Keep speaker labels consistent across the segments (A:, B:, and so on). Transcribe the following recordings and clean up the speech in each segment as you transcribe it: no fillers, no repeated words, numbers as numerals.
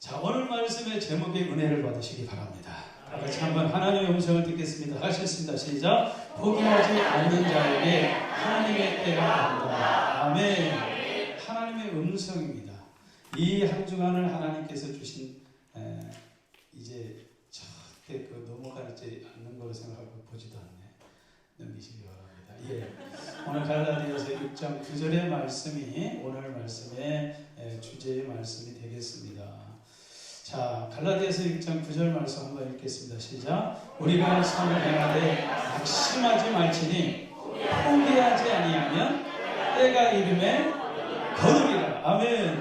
A: 자, 오늘 말씀의 제목의 은혜를 받으시기 바랍니다. 다 같이 한번 하나님의 음성을 듣겠습니다. 하셨습니다. 시작. 포기하지 않는 자에게 하나님의 때가 온다. 아멘. 하나님의 음성입니다. 이 한 주간을 하나님께서 주신 이제 절대 넘어가지 않는 거로 생각하고 보지도 않네. 넘기시기 바랍니다. 예. 오늘 갈라디아서 6장 9절의 말씀이 오늘 말씀의 주제의 말씀이 되겠습니다. 자, 갈라디아서 6장 9절 말씀 한번 읽겠습니다. 시작. 우리가 선을 행하되 낙심하지 말지니 포기하지 아니하면 때가 이름에 거두리라. 아멘.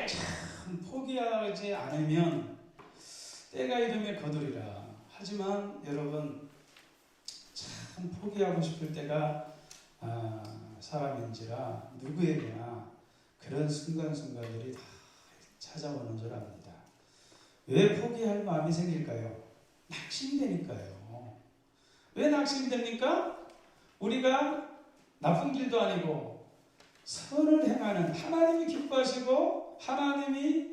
A: 참 포기하지 않으면 때가 이름에 거두리라. 하지만 여러분 참 포기하고 싶을 때가 사람인지라 누구에게나 그런 순간순간들이 다 찾아오는 줄 압니다. 왜 포기할 마음이 생길까요? 낙심되니까요. 왜 낙심됩니까? 우리가 나쁜 길도 아니고 선을 행하는 하나님이 기뻐하시고 하나님이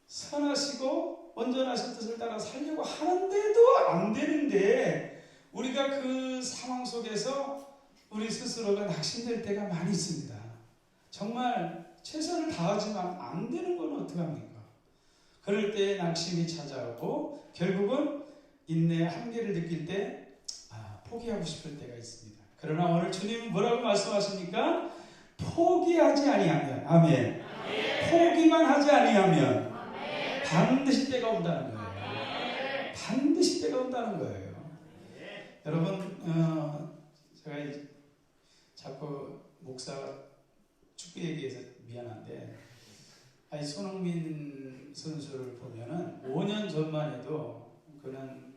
A: 선하시고 온전하신 뜻을 따라 살려고 하는데도 안 되는데 우리가 그 상황 속에서 우리 스스로가 낙심될 때가 많이 있습니다. 정말 최선을 다하지만 안 되는 건 어떡합니까? 그럴 때 낙심이 찾아오고 결국은 인내의 한계를 느낄 때 포기하고 싶을 때가 있습니다. 그러나 오늘 주님은 뭐라고 말씀하십니까? 포기하지 아니하면 아멘. 포기만 하지 아니하면 반드시 때가 온다는 거예요. 반드시 때가 온다는 거예요. 여러분 제가 자꾸 목사 축구 얘기해서 미안한데 손흥민 선수를 보면은 5년 전만 해도 그는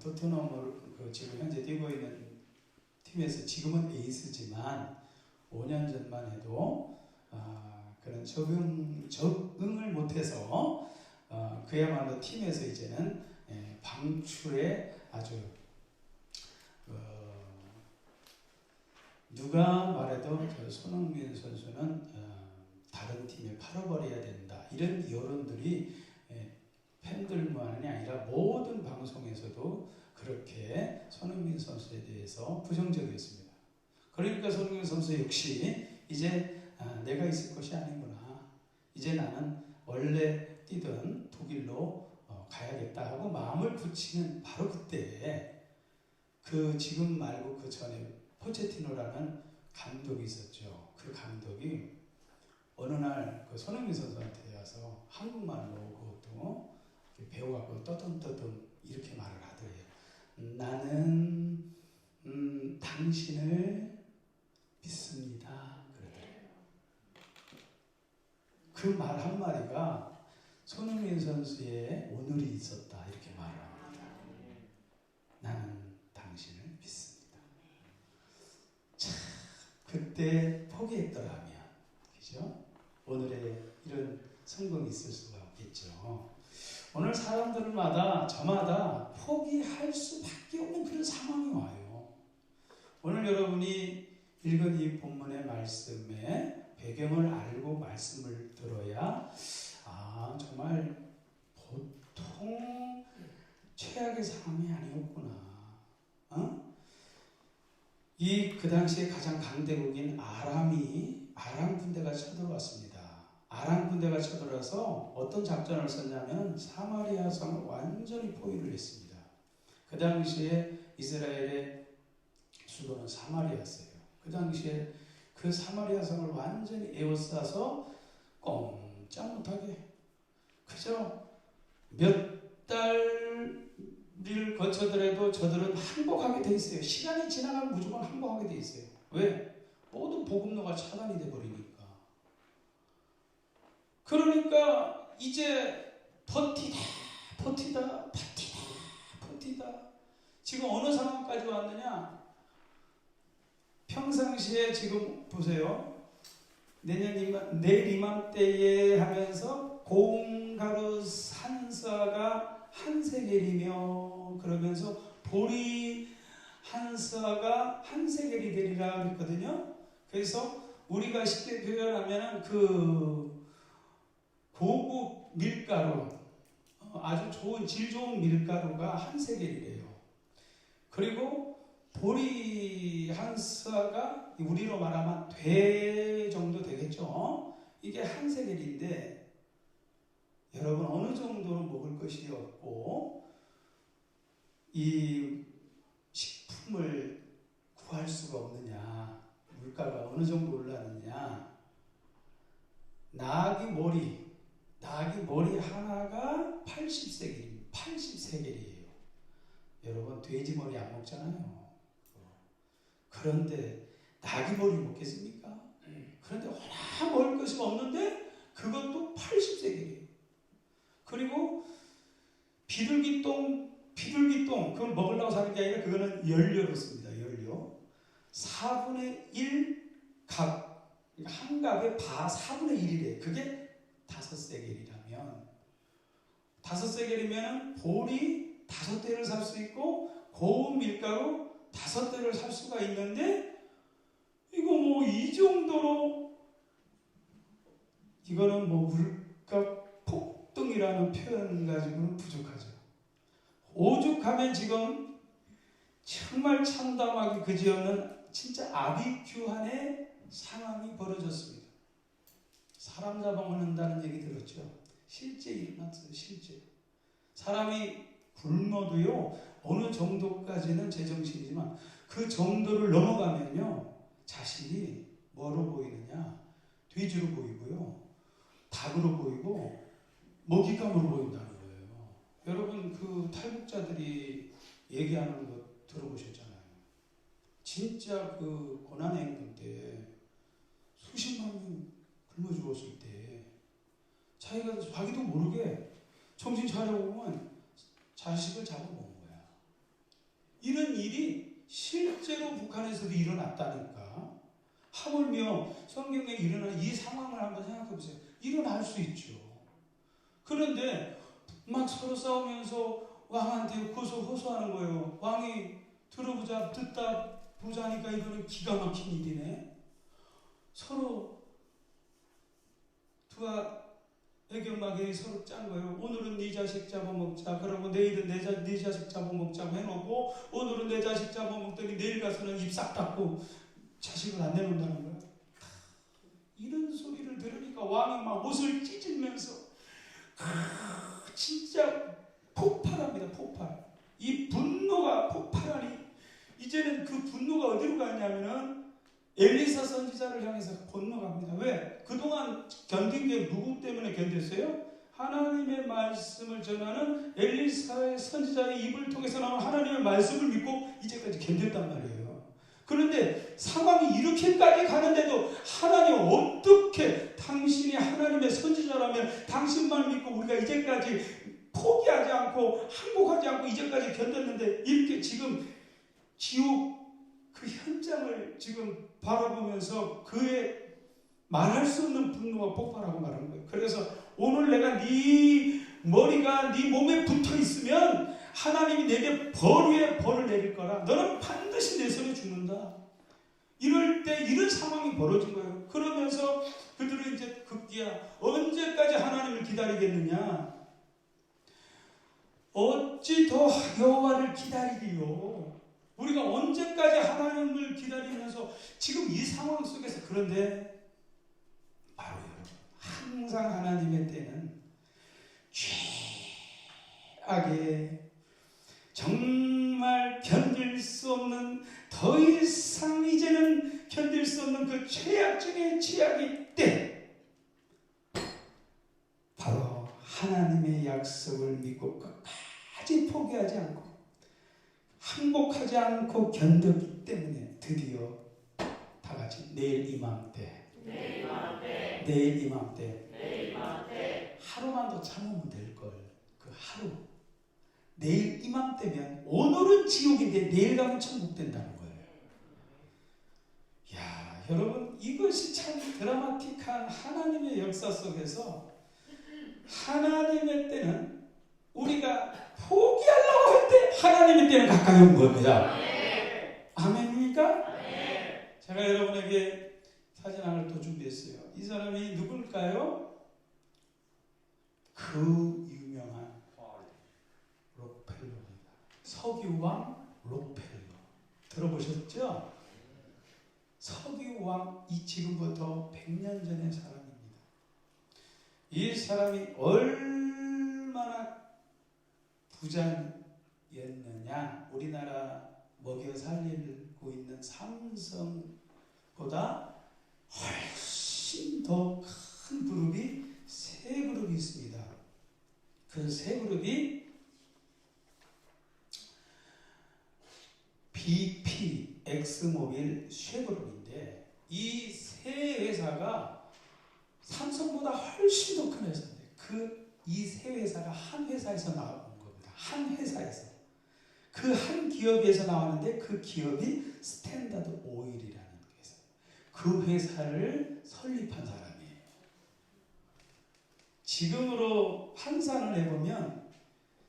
A: 토트넘을 지금 현재 뛰고 있는 팀에서 지금은 에이스지만 5년 전만 해도 그런 적응을 못해서 그야말로 팀에서 이제는 방출에 아주 누가 말해도 손흥민 선수는 다른 팀에 팔아버려야 된다. 이런 여론들이 팬들만이 아니라 모든 방송에서도 그렇게 손흥민 선수에 대해서 부정적이었습니다. 그러니까 손흥민 선수 역시 이제 내가 있을 것이 아니구나. 이제 나는 원래 뛰던 독일로 가야겠다 하고 마음을 굳히는 바로 그때 지금 말고 그 전에 포체티노라는 감독이 있었죠. 그 감독이 어느 날 손흥민 선수한테 와서 한국말로 그것도 배워갖고 떠듬떠듬 이렇게 말을 하더래요. 나는 당신을 믿습니다. 그러더래요. 그 말 한마디가 손흥민 선수의 오늘이 있었다 이렇게 말을 합니다. 나는 당신을 믿습니다. 참 그때 포기했더라면 그죠? 오늘의 이런 성공이 있을 수가 없겠죠. 오늘 사람들마다 저마다 포기할 수밖에 없는 그런 상황이 와요. 오늘 여러분이 읽은 이 본문의 말씀에 배경을 알고 말씀을 들어야 정말 보통 최악의 상황이 아니었구나. 그 당시에 가장 강대국인 아람 군대가 쳐들어왔습니다. 아람 군대가 쳐들어와서 어떤 작전을 썼냐면 사마리아 성을 완전히 포위를 했습니다. 그 당시에 이스라엘의 수도는 사마리아였어요. 그 당시에 그 사마리아 성을 완전히 에워싸서 꼼짝 못하게 그저 몇 달을 거쳐더라도 저들은 항복하게 돼 있어요. 시간이 지나가면 무조건 항복하게 돼 있어요. 왜? 모든 보급로가 차단이 돼 버리니까. 그러니까 이제 버티다 지금 어느 상황까지 왔느냐? 평상시에 지금 보세요. 내일 이맘때에 하면서 고운가루 한스아가 한 세겔이며 그러면서 보리 한스아가 한 세겔이 되리라 그랬거든요. 그래서 우리가 쉽게 표현하면 고국 밀가루, 아주 좋은 질 좋은 밀가루가 한 세겔이래요. 그리고 보리 한 스아가 우리로 말하면 돼 정도 되겠죠. 이게 한 세겔인데 여러분 어느 정도로 먹을 것이 없고 이 식품을 구할 수가 없느냐, 물가가 어느 정도 올랐느냐. 나귀 머리 하나가 80세겔이에요. 여러분 돼지 머리 안 먹잖아요. 그런데 나귀 머리 먹겠습니까? 그런데 워낙 먹을 것이 없는데 그것도 80세겔이에요. 그리고 비둘기똥 그걸 먹으려고 사는 게 아니라 그거는 연료로 씁니다. 연료 4분의 1 갑, 한 갑에 4분의 1이래. 그게 5세겔이라면 5세겔이면 보리 5대를 살 수 있고 고운 밀가루 5대를 살 수가 있는데 이거 뭐 이 정도로 이거는 뭐 물가 폭등이라는 표현 가지고는 부족하죠. 오죽하면 지금 정말 참담하기 그지없는 진짜 아비규환의 상황이 벌어졌습니다. 사람 잡아먹는다는 얘기 들었죠? 실제 일어났어요. 실제. 사람이 굶어도요 어느 정도까지는 제정신이지만 그 정도를 넘어가면요 자신이 뭐로 보이느냐, 돼지로 보이고요, 닭으로 보이고 먹잇감으로 보인다는 거예요. 여러분 그 탈북자들이 얘기하는 거 들어보셨잖아요. 진짜 그 고난행군 때 수십만 명 굶어 죽었을 때 자기도 모르게 정신 차려보면 자식을 잡아먹은 거야. 이런 일이 실제로 북한에서도 일어났다니까. 하물며 성경에 일어난 이 상황을 한번 생각해 보세요. 일어날 수 있죠. 그런데 막 서로 싸우면서 왕한테 호소하는 거예요. 왕이 듣다 보자니까 이거는 기가 막힌 일이네. 서로 애견마게 서로 짠 거예요. 오늘은 네 자식 잡아먹자. 그러고 내일은 네 자식 잡아먹자고 해놓고 오늘은 내 자식 잡아먹더니 내일 가서는 입 싹 닫고 자식을 안 내놓는다는 거예요. 이런 소리를 들으니까 왕이 막 옷을 찢으면서 진짜 폭발합니다. 폭발. 이 분노가 폭발하니 이제는 그 분노가 어디로 가냐면은 엘리사 선지자를 향해서 건너갑니다. 왜? 그동안 견딘 게 누구 때문에 견뎠어요? 하나님의 말씀을 전하는 엘리사의 선지자의 입을 통해서 나온 하나님의 말씀을 믿고 이제까지 견뎠단 말이에요. 그런데 상황이 이렇게까지 가는데도 하나님 어떻게 당신이 하나님의 선지자라면 당신만 믿고 우리가 이제까지 포기하지 않고 항복하지 않고 이제까지 견뎠는데 이렇게 지금 지옥 그 현장을 지금 바라보면서 그의 말할 수 없는 분노가 폭발하고 말하는 거예요. 그래서 오늘 내가 네 머리가 네 몸에 붙어 있으면 하나님이 내게 벌 위에 벌을 내릴 거라. 너는 반드시 내 손에 죽는다. 이럴 때 이런 상황이 벌어진 거예요. 그러면서 그들은 이제 급기야 언제까지 하나님을 기다리겠느냐. 어찌 더 여호와를 기다리리요. 우리가 언제까지 하나님을 기다리면서 지금 이 상황 속에서 그런데 바로 여러분 항상 하나님의 때는 최악의 정말 견딜 수 없는 더 이상 이제는 견딜 수 없는 그 최악 중의 최악의 때 바로 하나님의 약속을 믿고 끝까지 포기하지 않고 항복하지 않고 견뎠기 때문에 드디어 다 같이 내일 이맘때 하루만 더 참으면 될걸. 그 하루 내일 이맘때면 오늘은 지옥인데 내일 가면 천국 된다는 거예요. 야, 여러분 이것이 참 드라마틱한 하나님의 역사 속에서 하나님의 때는 우리가 포기하려고 할 때 하나님의 때는 가까이 온 겁니다. 아멘입니까? 제가 여러분에게 사진 하나를 또 준비했어요. 이 사람이 누굴까요? 그 그 유명한 록펠러입니다. 석유왕 록펠러 들어보셨죠? 석유왕이 지금부터 100년 전의 사람입니다. 이 사람이 얼마나 부자였느냐, 우리나라 먹여 살리고 있는 삼성보다 훨씬 더 큰 그룹이 세 그룹이 있습니다. 그 세 그룹이 BP, 엑스모빌, 쉐보론인데 이 세 회사가 삼성보다 훨씬 더 큰 회사인데 이 세 회사가 한 회사에서 나온 겁니다. 한 회사에서. 그 한 기업에서 나왔는데 그 기업이 스탠다드 오일이라는 회사. 그 회사를 설립한 사람이에요. 지금으로 환산을 해보면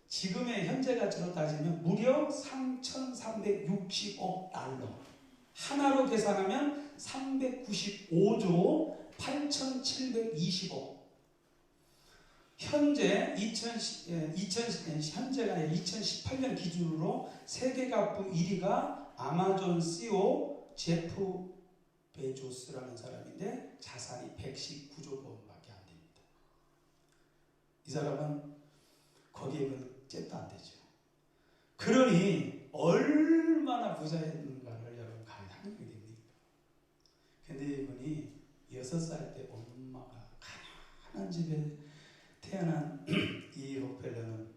A: 지금의 현재 가치로 따지면 무려 3,360억 달러. 하나로 계산하면 395조 8,720억. 현재가 2018년 기준으로 세계 가부 1위가 아마존 CEO 제프 베조스라는 사람인데 자산이 119조 원밖에 안 됩니다. 이 사람은 거기에 잽도 안 되죠. 그러니 얼마나 부자였는가를 여러분 감상하게 됩니다. 근데 이분이 6살 때 엄마가 가난한 집에 태어난 이 록펠러는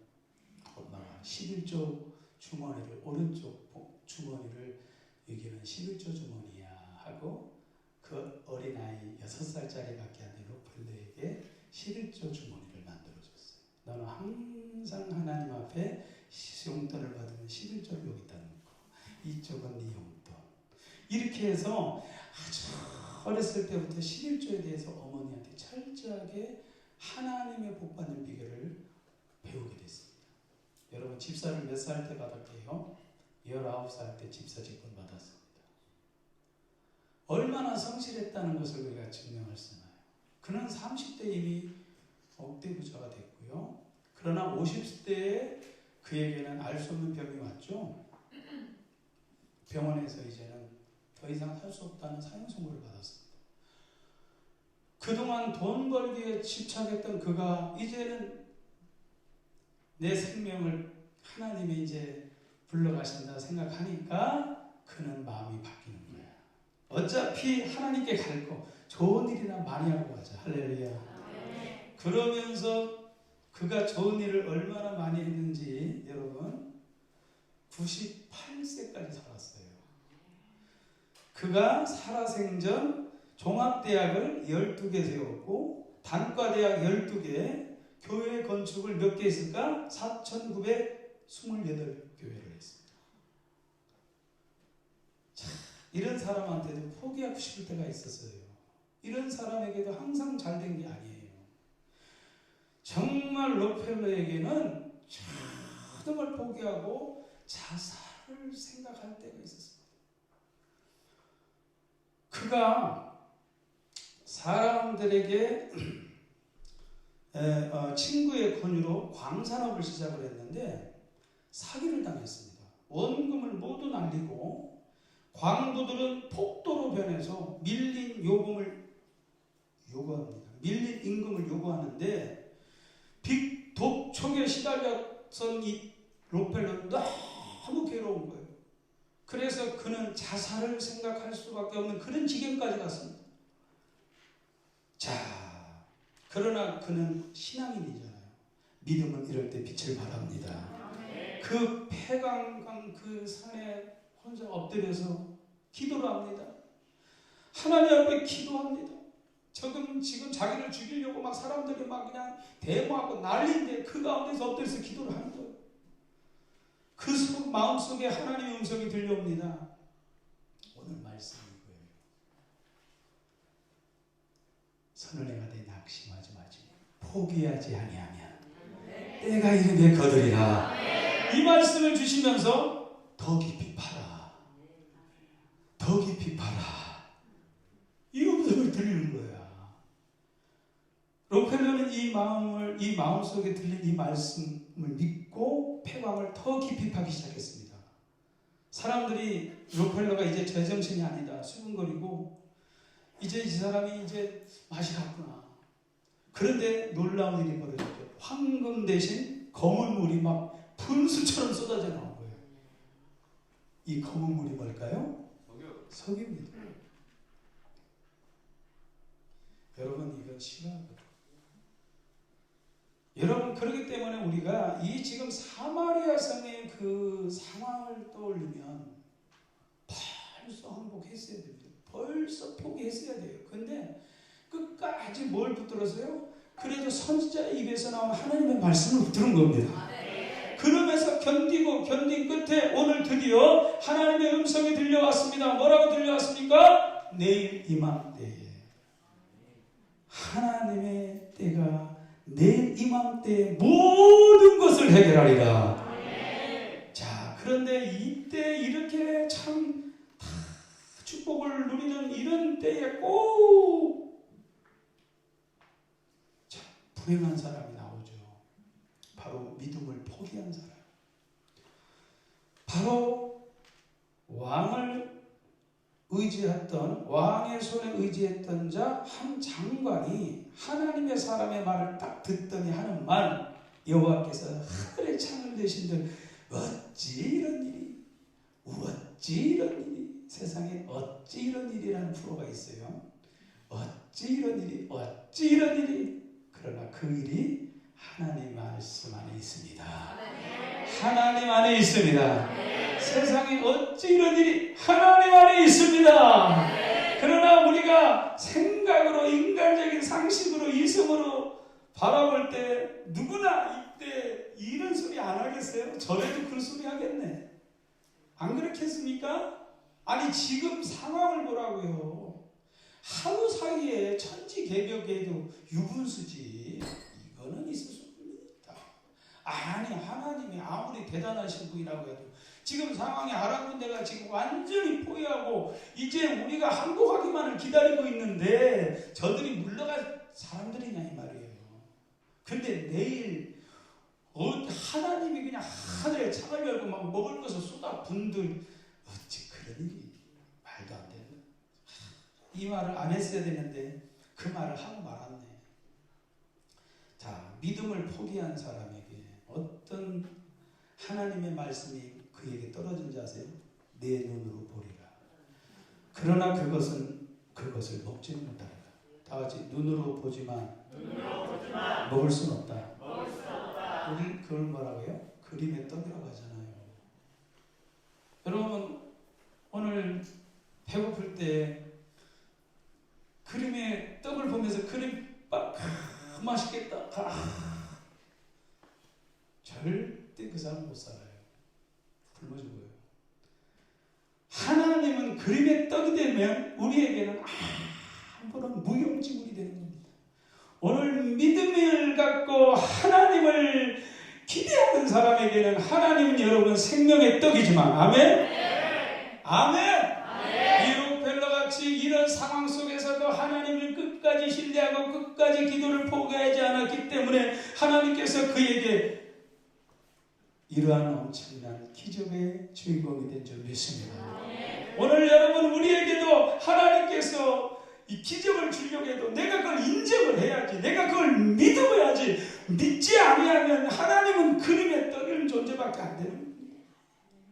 A: 엄마가 11조 주머니를, 오른쪽 주머니를 여기는 11조 주머니야 하고 그 어린아이 6살짜리밖에 안 된 록펠러에게 11조 주머니를 만들어줬어요. 너는 항상 하나님 앞에 용돈을 받으면 11조를 여기다 놓고 이쪽은 네 용돈. 이렇게 해서 아주 어렸을 때부터 11조에 대해서 어머니한테 철저하게 하나님의 복 받는 비결을 배우게 됐습니다. 여러분 집사를 몇 살 때 받았게요? 19살 때 집사 직분 받았습니다. 얼마나 성실했다는 것을 우리가 증명할 수 있나요? 그는 30대 이미 억대 부자가 됐고요. 그러나 50대에 그에게는 알 수 없는 병이 왔죠. 병원에서 이제는 더 이상 살 수 없다는 사형 선고를 받았습니다. 그동안 돈 벌기에 집착했던 그가 이제는 내 생명을 하나님이 이제 불러가신다 생각하니까 그는 마음이 바뀌는 거야. 어차피 하나님께 갈 거 좋은 일이나 많이 하고 가자. 할렐루야. 그러면서 그가 좋은 일을 얼마나 많이 했는지 여러분 98세까지 살았어요. 그가 살아생전 종합대학을 12개 세웠고 단과대학 12개, 교회 건축을 몇 개 했을까? 4,928교회를 했습니다. 자, 이런 사람한테도 포기하고 싶을 때가 있었어요. 이런 사람에게도 항상 잘 된 게 아니에요. 정말 록펠러에게는 정말 포기하고 자살을 생각할 때가 있었습니다. 그가 사람들에게 친구의 권유로 광산업을 시작을 했는데 사기를 당했습니다. 원금을 모두 날리고 광부들은 폭도로 변해서 밀린 요금을 요구합니다. 밀린 임금을 요구하는데 빅독촉에 시달렸던 이 록펠러는 너무 괴로운 거예요. 그래서 그는 자살을 생각할 수밖에 없는 그런 지경까지 갔습니다. 자, 그러나 그는 신앙인이잖아요. 믿음은 이럴 때 빛을 발합니다. 그 폐광강 그 산에 혼자 엎드려서 기도를 합니다. 하나님 앞에 기도합니다. 지금 자기를 죽이려고 막 사람들이 막 그냥 데모하고 난리인데 그 가운데서 엎드려서 기도를 하는 거예요. 그 마음속에 하나님의 음성이 들려옵니다. 오늘 말씀이 이거예요. 선을 행하되 낙심하지 마지 포기하지 아니하면 때가 이르되 거두리라. 이 말씀을 주시면서 더 깊이 파라. 더 깊이 파라. 이 음성을 들리는 거야. 록펠러는 이 이 마음속에 들린 이 말씀을 믿고 폐광을 더 깊이 파기 시작했습니다. 사람들이 록펠러가 이제 제정신이 아니다, 수근거리고 이제 이 사람이 이제 맛이 갔구나. 그런데 놀라운 일이 벌어졌죠. 황금 대신 검은 물이 막 분수처럼 쏟아져 나온 거예요. 이 검은 물이 뭘까요? 석유입니다. 여러분, 이건 싫어하거든요. 여러분, 그렇기 때문에 우리가 이 지금 사마리아 성의 그 상황을 떠올리면 벌써 항복했어야 됩니다. 벌써 포기했어야 돼요. 근데 끝까지 뭘 붙들었어요? 그래도 선지자의 입에서 나온 하나님의 말씀을 붙들은 겁니다. 그러면서 견디고 견딘 끝에 오늘 드디어 하나님의 음성이 들려왔습니다. 뭐라고 들려왔습니까? 내일 이맘때에 하나님의 때가 내일 이맘때에 모든 것을 해결하리라. 자, 그런데 이때 이렇게 참 축복을 누리는 이런 때에 꼭 불행한 사람이 나오죠. 바로 믿음을 포기한 사람. 바로 왕을 의지했던, 왕의 손에 의지했던 자 한 장관이 하나님의 사람의 말을 딱 듣더니 하는 말, 여호와께서 하늘의 창을 대신들 어찌 이런 일이, 어찌 이런 일이, 세상에 어찌 이런 일이라는 프로가 있어요. 어찌 이런 일이, 어찌 이런 일이. 그러나 그 일이 하나님 말씀 안에 있습니다. 하나님 안에 있습니다. 세상에 어찌 이런 일이 하나님 안에 있습니다. 그러나 우리가 생각으로, 인간적인 상식으로, 이성으로 바라볼 때 누구나 이때 이런 소리 안 하겠어요? 저래도 그 소리 하겠네. 안 그렇겠습니까? 아니, 지금 상황을 보라고요. 하루 사이에 천지개벽에도 유분수지. 이거는 있을 수 없습니다. 아니, 하나님이 아무리 대단하신 분이라고 해도 지금 상황이 아랍 군대가 지금 완전히 포위하고 이제 우리가 항복하기만을 기다리고 있는데 저들이 물러갈 사람들이냐 이 말이에요. 근데 내일 하나님이 그냥 하늘에 창을 열고 막 먹을 것을 쏟아 분들 어찌 그런 일이 말도 안 되는. 이 말을 안 했어야 되는데 그 말을 하고 말았네. 자, 믿음을 포기한 사람에게 어떤 하나님의 말씀이 그에게 떨어진지 아세요? 내 눈으로 보리라. 그러나 그것을 먹지는 못하리라. 다 같이 눈으로 보지만 먹을 수는 없다. 우리 그걸 뭐라고요? 그림의 떡이라고 하잖아요. 여러분, 오늘 배고플 때 그림의 떡을 보면서 그림 맛있겠다. 절대 그 사람 못 살아요. 굶어 죽어요. 하나님은 그림의 떡이 되면 우리에게는 아무런 무용지물이 되는 겁니다. 오늘 믿음을 갖고 하나님을 기대하는 사람에게는 하나님은 여러분 생명의 떡이지만, 아멘? 아멘? 이 록펠러같이 이런 상황 속에서도 하나님을 끝까지 신뢰하고 끝까지 기도를 포기하지 않았기 때문에 하나님께서 그에게 이러한 엄청난 기적의 주인공이 된 줄 믿습니다. 오늘 여러분, 우리에게도 하나님께서 이 기적을 주려고 해도 내가 그걸 인정을 해야지, 내가 그걸 믿어야지. 믿지 아니하면 하나님은 그림의 떡이는 존재밖에 안 되는 겁니다.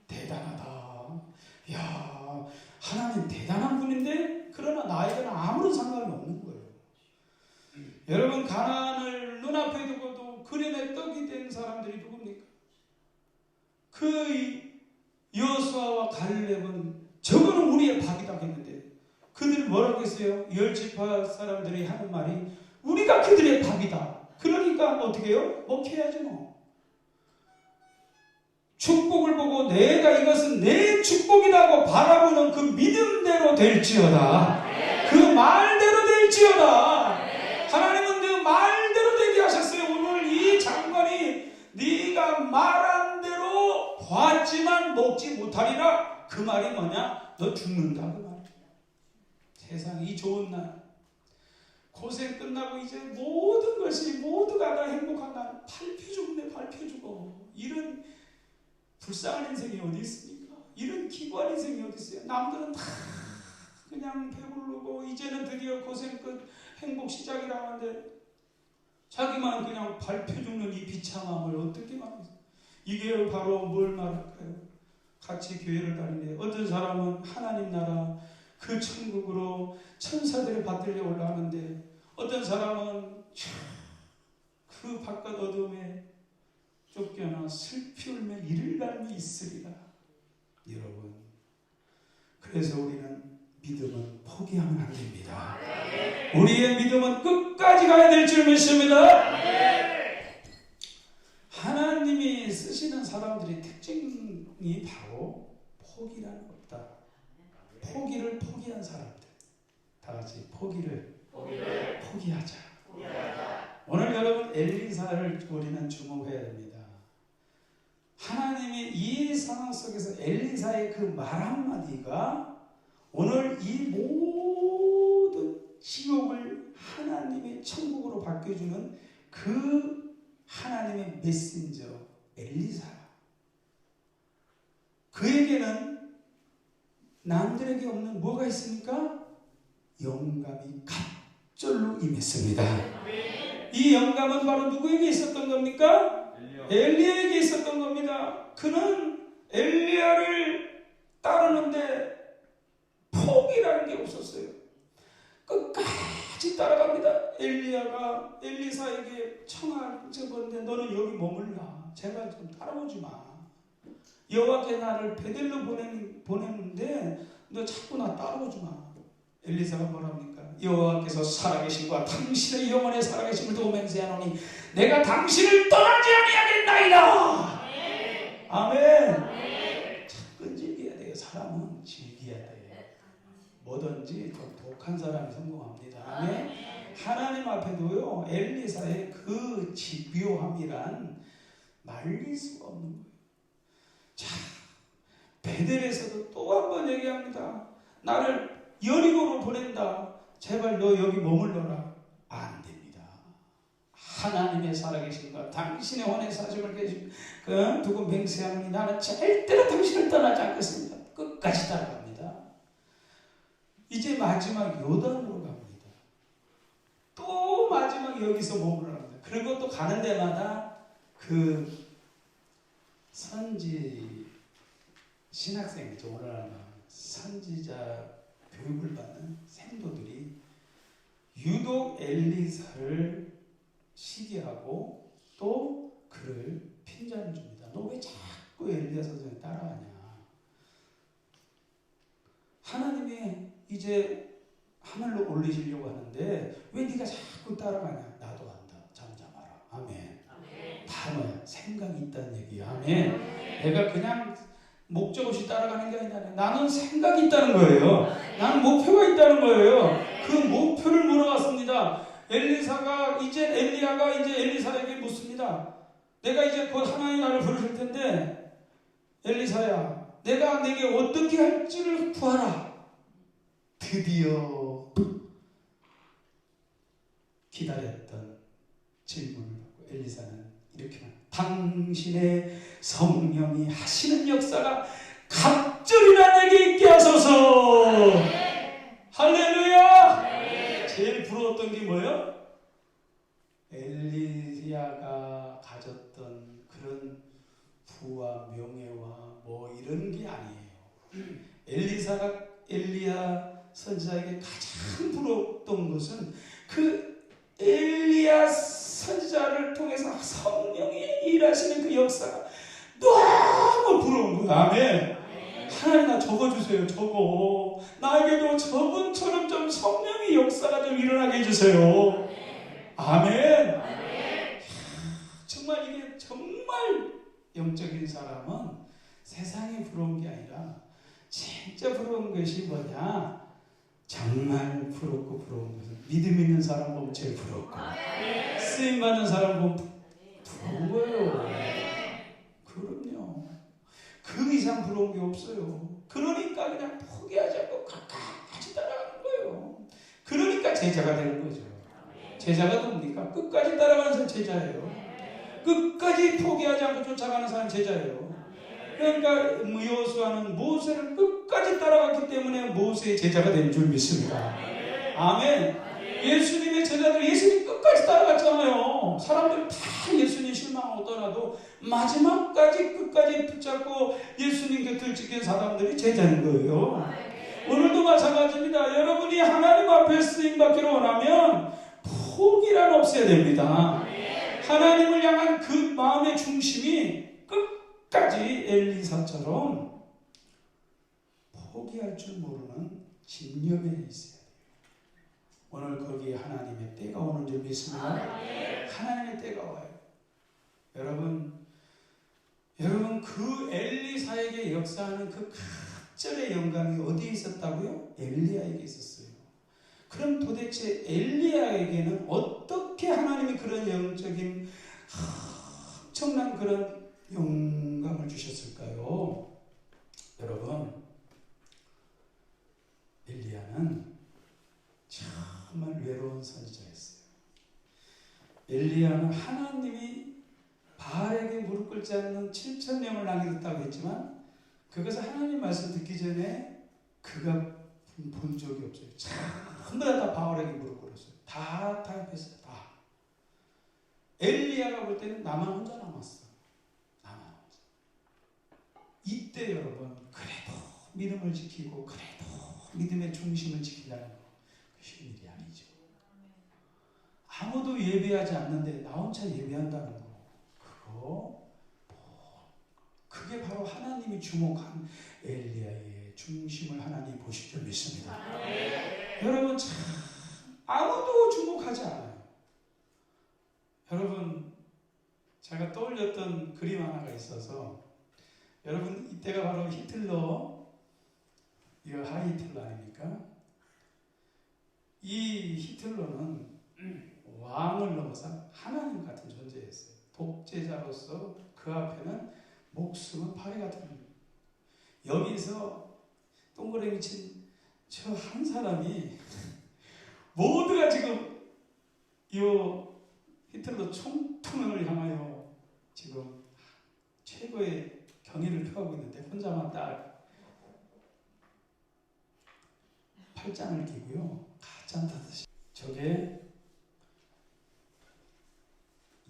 A: 대단하다. 야, 하나님 대단한 분인데 그러나 나에게는 아무런 상관이 없는 거예요. 여러분, 가나안을 눈앞에 두고도 그림의 떡이 된 사람들이 누굽니까? 그 여호수아와 갈렙은 저거는 우리의 밥이다 했는데 그들이 뭐라고 했어요? 10지파 사람들이 하는 말이 우리가 그들의 밥이다. 그러니까 어떻게 해요? 먹혀야지 뭐. 축복을 보고 내가 이것은 내 축복이라고 바라보는 그 믿음대로 될지어다. 그 말대로 될지어다. 하나님은 그 말대로 되게 하셨어요. 오늘 이 장관이 네가 말한 대로 봤지만 먹지 못하리라. 그 말이 뭐냐? 너 죽는다 그 말이야. 세상 이 좋은 날 고생 끝나고 이제 모든 것이 모두가 다 행복한 날 밟혀 죽네, 밟혀 죽어. 이런 불쌍한 인생이 어디 있습니까? 이런 기구한 인생이 어디 있어요? 남들은 다 그냥 배부르고 이제는 드디어 고생 끝 행복 시작이라고 하는데 자기만 그냥 밟혀 죽는 이 비참함을 어떻게 말하겠어요? 이게 바로 뭘 말할까요? 같이 교회를 다니는데 어떤 사람은 하나님 나라 그 천국으로 천사들이 받들려 올라가는데 어떤 사람은 그 바깥 어둠에 쫓겨나 슬피 울며 이를 갈미 있으리라. 여러분, 그래서 우리는 믿음은 포기하면 안 됩니다. 우리의 믿음은 끝까지 가야 될 줄 믿습니다. 하나님이 쓰시는 사람들의 특징이 바로 포기라는 없다. 포기를 포기한 사람들. 다 같이 포기를 포기하자. 오늘 여러분 엘리사를 우리는 주목해야 됩니다. 하나님이 이 상황 속에서 엘리사의 그 말 한마디가 오늘 이 모든 지옥을 하나님의 천국으로 바뀌어주는 그 하나님의 메신저 엘리사. 그에게는 남들에게 없는 뭐가 있습니까? 영감이 갑절로 임했습니다. 이 영감은 바로 누구에게 있었던 겁니까? 엘리야에게 있었던 겁니다. 그는 엘리야를 따르는데 포기라는 게 없었어요. 끝까지 따라갑니다. 엘리야가 엘리사에게 청할 적었는데 너는 여기 머물라. 제발 좀 따라오지 마. 여호와께 나를 베델로 보냈는데 너 자꾸 나 따라오지 마. 엘리사가 뭐랍니까? 여호와께서 살아계신과 당신의 영혼의 살아계심을 두고 맹세하노니 내가 당신을 떠나지 아니하겠나이다. 아멘. 참 끈질겨야 돼요. 사람은 즐겨야 돼요. 뭐든지 좀 독한 사람이 성공합니다. 아멘. 하나님 앞에도요 엘리사의 그 집요함이란 말릴 수가 없는 거예요. 자, 베델에서도 또 한 번 얘기합니다. 나를 여리고로 보낸다. 제발 너 여기 머물러라. 안 됩니다. 하나님의 살아계신과 당신의 혼의 사심을 두고 맹세하노니 나는 절대로 당신을 떠나지 않겠습니다. 끝까지 따라갑니다. 이제 마지막 요단으로 갑니다. 또 마지막 여기서 머무릅니다. 그리고 또 가는 데마다 그 선지 신학생이죠. 오늘 선지자 교육을 받는 생도들이 유독 엘리사를 시기하고 또 그를 핀잔을 줍니다. 너 왜 자꾸 엘리야 선생을 따라가냐. 하나님이 이제 하늘로 올리시려고 하는데 왜 네가 자꾸 따라가냐. 나도 안다. 잠잠하라. 아멘. 다 뭐야? 생각이 있다는 얘기야. 아멘. 내가 그냥 목적 없이 따라가는 게 아니라 나는 생각이 있다는 거예요. 나는 목표가 있다는 거예요. 그 목표를 물어봤습니다. 엘리야가 이제 엘리사에게 묻습니다. 내가 이제 곧 하나님 나를 부르실 텐데 엘리사야, 내가 내게 어떻게 할지를 구하라. 드디어 기다렸던 질문을 받고 엘리사는 이렇게 말합니다. 당신의 성령이 하시는 역사가 갑절이나 내게 있게 하소서. 할렐루야. 제일 부러웠던 게 뭐예요? 엘리야가 가졌던 그런 부와 명예와 뭐 이런 게 아니에요. 엘리야 선지자에게 가장 부러웠던 것은 그 엘리야 선지자를 통해서 성령이 일하시는 그 역사가 너무 부러운 거야. 아멘. 하나님 나 적어주세요. 적어. 나에게도 저분처럼 좀 성령의 역사가 좀 일어나게 해주세요. 아멘. 정말 이게 정말 영적인 사람은 세상에 부러운 게 아니라 진짜 부러운 것이 뭐냐. 정말 부럽고 부러운 것은 믿음 있는 사람 보면 제일 부럽고 쓰임받는 사람 보면 부러운 거예요. 그럼요. 그 이상 부러운 게 없어요. 그러니까 그냥 포기하지 않고 끝까지 따라가는 거예요. 그러니까 제자가 되는 거죠. 제자가 누굽니까? 끝까지 따라가는 사람 제자예요. 끝까지 포기하지 않고 쫓아가는 사람 제자예요. 그러니까 여호수아는 모세를 끝까지 따라갔기 때문에 모세의 제자가 된 줄 믿습니다. 아멘. 예수님의 제자들 예수님 끝까지 따라갔잖아요. 사람들 다 예수님 실망하고 떠나도 마지막까지 끝까지 붙잡고 예수님 곁을 지킨 사람들이 제자인 거예요. 오늘도 마찬가지입니다. 여러분이 하나님 앞에 쓰임받기를 원하면 포기란 없어야 됩니다. 하나님을 향한 그 마음의 중심이 끝까지 엘리사처럼 포기할 줄 모르는 집념에 있어야 돼요. 오늘 거기에 하나님의 때가 오는 줄 믿습니다. 하나님의 때가 와요. 여러분 그 엘리사에게 역사하는 그 각절의 영광이 어디에 있었다고요? 엘리야에게 있었어요. 그럼 도대체 엘리야에게는 어떻게 하나님이 그런 영적인 엄청난 그런 영감을 주셨을까요? 여러분, 엘리야는 정말 외로운 선지자였어요. 엘리야는 하나님이 바알에게 무릎 꿇지 않는 7,000명을 남겼다고 했지만 그것을 하나님 말씀 듣기 전에 그가 본 적이 없어요. 전부 다 바알에게 무릎 꿇었어요. 다 타협했어요. 다. 엘리야가 볼 때는 나만 혼자 남았어. 나만 혼자. 이때 여러분 그래도 믿음을 지키고 그래도 믿음의 중심을 지키려는 거 쉬운 일이 아니죠. 아무도 예배하지 않는데 나 혼자 예배한다는 거 그게 바로 하나님이 주목한 엘리야의 중심을 하나님 보실 줄 믿습니다. 여러분 참 아무도 주목하지 않아요. 여러분 제가 떠올렸던 그림 하나가 있어서 여러분 이때가 바로 히틀러 이거 하이 히틀러 아닙니까? 이 히틀러는 왕을 넘어서 하나님 같은 존재였어요. 독재자로서 그 앞에는 목숨은 파리 같은 겁니다. 여기서 동그라미 친 저 한 사람이 모두가 지금 이 히틀러 총통을 향하여 지금 최고의 경의를 표하고 있는데 혼자만 딱 팔짱을 끼고요. 가짠 타듯이 저게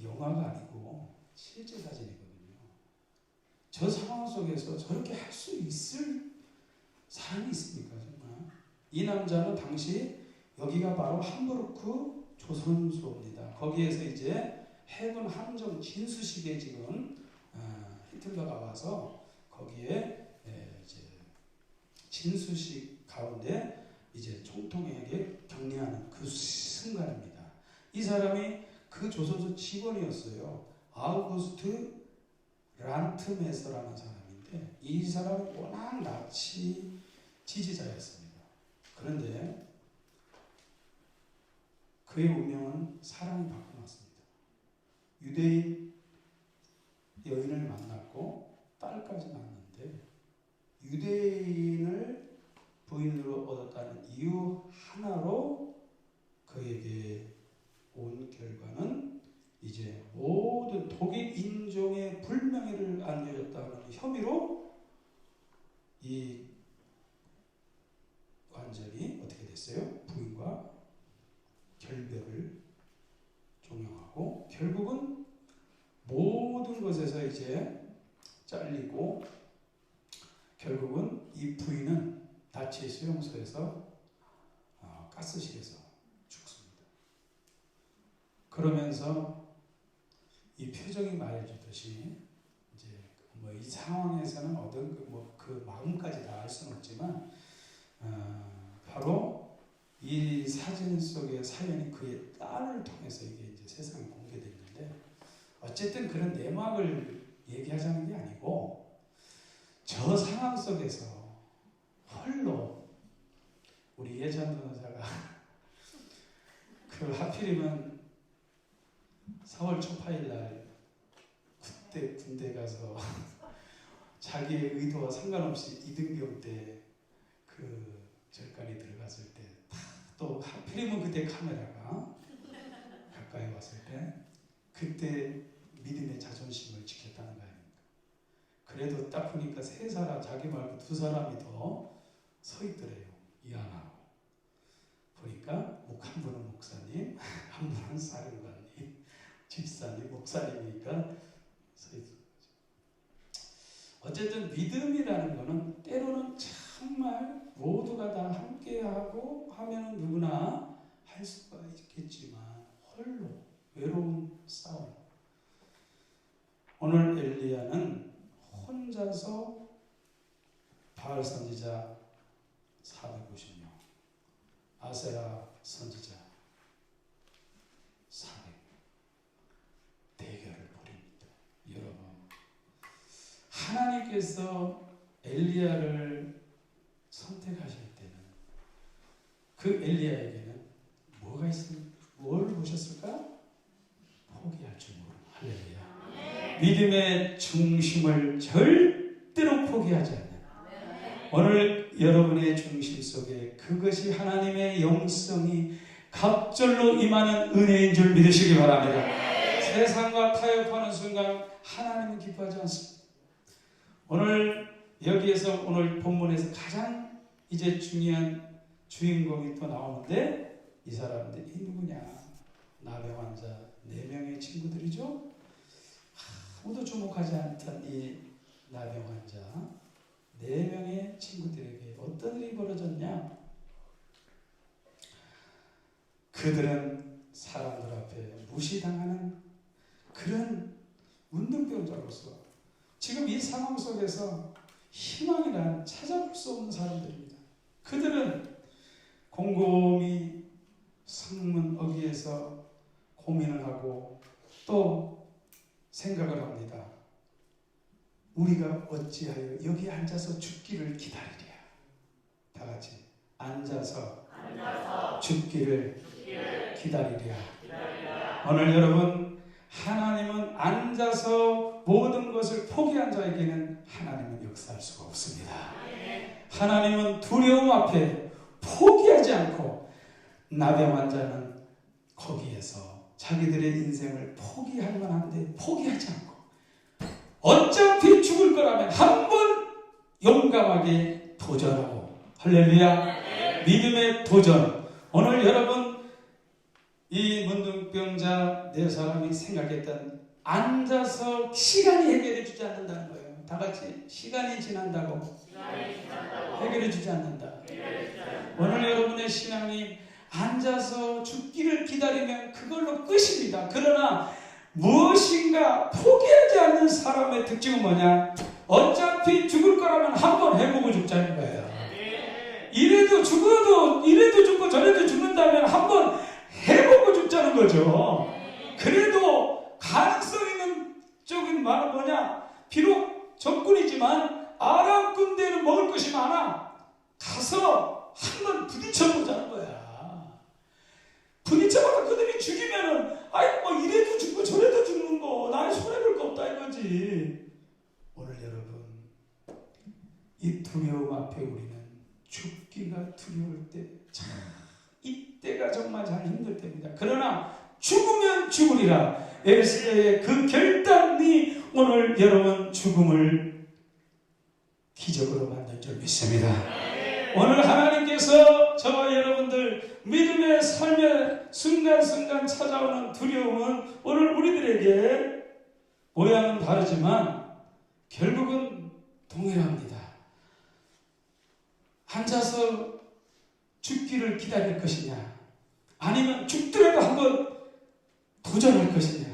A: 영화가 아니고 실제 사진이거든요. 저 상황 속에서 저렇게 할 수 있을 사람이 있습니까? 정말. 이 남자는 당시 여기가 바로 함부르크 조선소입니다. 거기에서 이제 해군 함정 진수식에 지금 히틀러가 와서 거기에 이제 진수식 가운데 이제 총통에게 격려하는 그 순간입니다. 이 사람이 그 조선소 직원이었어요. 아우구스트 란트메서라는 사람인데 이 사람은 워낙 나치 지지자였습니다. 그런데 그의 운명은 사랑이 바꿔놨습니다. 유대인 여인을 만났고 딸까지 낳았는데 유대인을 부인으로 얻었다는 이유 하나로 그에게 온 결과는 이제 모든 독일 인종의 불명예를 안겨줬다는 혐의로 이 완전히 어떻게 됐어요? 부인과 결별을 종용하고 결국은 모든 것에서 이제 잘리고 결국은 이 부인은 다치 수용소에서 가스실에서 죽습니다. 그러면서 이 표정이 말해주듯이 이제 뭐 이 상황에서는 얻은 그 마음까지 다 알 수는 없지만 바로 이 사진 속의 사연이 그의 딸을 통해서 이게 이제 세상에 공개됐는데 어쨌든 그런 내막을 얘기하자는 게 아니고 저 상황 속에서 홀로 우리 예전 변호사가 그 하필이면 4월 초파일 날 그때 군대 가서 자기의 의도와 상관없이 이등병 때 그 절간에 들어갔을 때 또 하필이면 그때 카메라가 가까이 왔을 때 그때 믿음의 자존심을 지켰다는 거 아닙니까? 그래도 딱 보니까 세 사람, 자기 말고 두 사람이 더 서 있더래요. 이안하고. 보니까 한 분은 목사님, 한 분은 사령관님, 집사님, 목사님이니까 서 있는 거죠. 어쨌든 믿음이라는 거는 때로는 정말 모두가 다 함께하고 하면 누구나 할 수가 있겠지만 홀로 외로운 싸움. 오늘 엘리야는 혼자서 바알 선지자 450명, 아세라 선지자 400명 대결을 벌입니다. 여러분, 하나님께서 엘리야를 선택하실 때는 그 엘리야에게는 뭐가 있습니까? 뭘 보셨을까? 포기할 줄 모르는 할렐루야. 믿음의 중심을 절대로 포기하지 않는, 오늘 여러분의 중심 속에 그것이 하나님의 영성이 갑절로 임하는 은혜인 줄 믿으시기 바랍니다. 세상과 타협하는 순간 하나님은 기뻐하지 않습니다. 오늘 여기에서, 오늘 본문에서 가장 이제 중요한 주인공이 또 나오는데, 이 사람들이 누구냐? 나병 환자 4명의 친구들이죠. 아무도 주목하지 않던 이 나병 환자 4명의 친구들에게 어떤 일이 벌어졌냐? 그들은 사람들 앞에 무시당하는 그런 문둥병자로서 지금 이 상황 속에서 희망이란 찾아볼 수 없는 사람들입니다. 그들은 곰곰이 성문 어귀에서 고민을 하고 또 생각을 합니다. 우리가 어찌하여 여기 앉아서 죽기를 기다리랴. 다 같이 앉아서 죽기를 기다리랴. 오늘 여러분, 하나님은 앉아서 모든 것을 포기한 자에게는 하나님은 역사할 수가 없습니다. 하나님은 두려움 앞에 포기하지 않고, 나병 환자는 거기에서 자기들의 인생을 포기할 만한데 포기하지 않고, 어차피 죽을 거라면 한번 용감하게 도전하고, 할렐루야. 믿음의 도전. 오늘 여러분, 이 문둥병자 4사람이 생각했던, 앉아서 시간이 해결해 주지 않는다는 거예요. 다 같이 시간이 지난다고 해결해 주지 않는다. 오늘 여러분의 신앙이 앉아서 죽기를 기다리면 그걸로 끝입니다. 그러나 무엇인가 포기하지 않는 사람의 특징은 뭐냐? 어차피 죽을 거라면 한번 해보고 죽자는 거예요. 이래도 죽어도, 이래도 죽고 저래도 죽는다면 한번 해보고 죽자는 거죠. 그래도 가능성 있는 쪽인 말은 뭐냐? 비록 적군이지만 아람 군대는 먹을 것이 많아. 가서 한번 부딪혀보자는 거야. 부딪혀봐서 그들이 죽이면은, 아이 뭐 이래도 죽고 저래도 죽는 거, 나의 손해볼 거 없다 이거지. 오늘 여러분, 이 두려움 앞에 우리는 죽기가 두려울 때, 참 이때가 정말 잘 힘들 때입니다. 그러나 죽으면 죽으리라. 엘리야의 그 결단이 오늘 여러분 죽음을 기적으로 만든 줄 믿습니다. 오늘 하나님께서 저와 여러분들 믿음의 삶의 순간순간 찾아오는 두려움은 오늘 우리들에게 모양은 다르지만 결국은 동일합니다. 앉아서 죽기를 기다릴 것이냐, 아니면 죽더라도 한번 도전할 것이냐.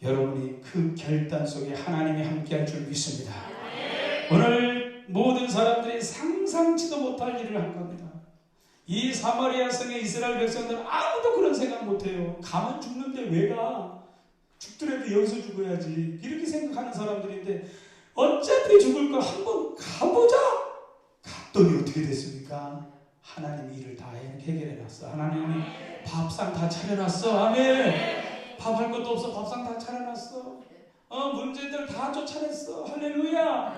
A: 여러분이 그 결단 속에 하나님이 함께할 줄 믿습니다. 오늘 모든 사람들이 상상치도 못할 일을 한 겁니다. 이 사마리아 성의 이스라엘 백성들은 아무도 그런 생각 못해요. 가면 죽는데 왜 가? 죽더라도 여기서 죽어야지, 이렇게 생각하는 사람들인데 어차피 죽을 거 한번 가보자. 갔더니 어떻게 됐습니까? 하나님이 일을 다 해결해놨어. 하나님이 밥상 다 차려놨어. 아멘. 밥 할 것도 없어. 밥상 다 차려놨어. 문제들 다 쫓아냈어. 할렐루야.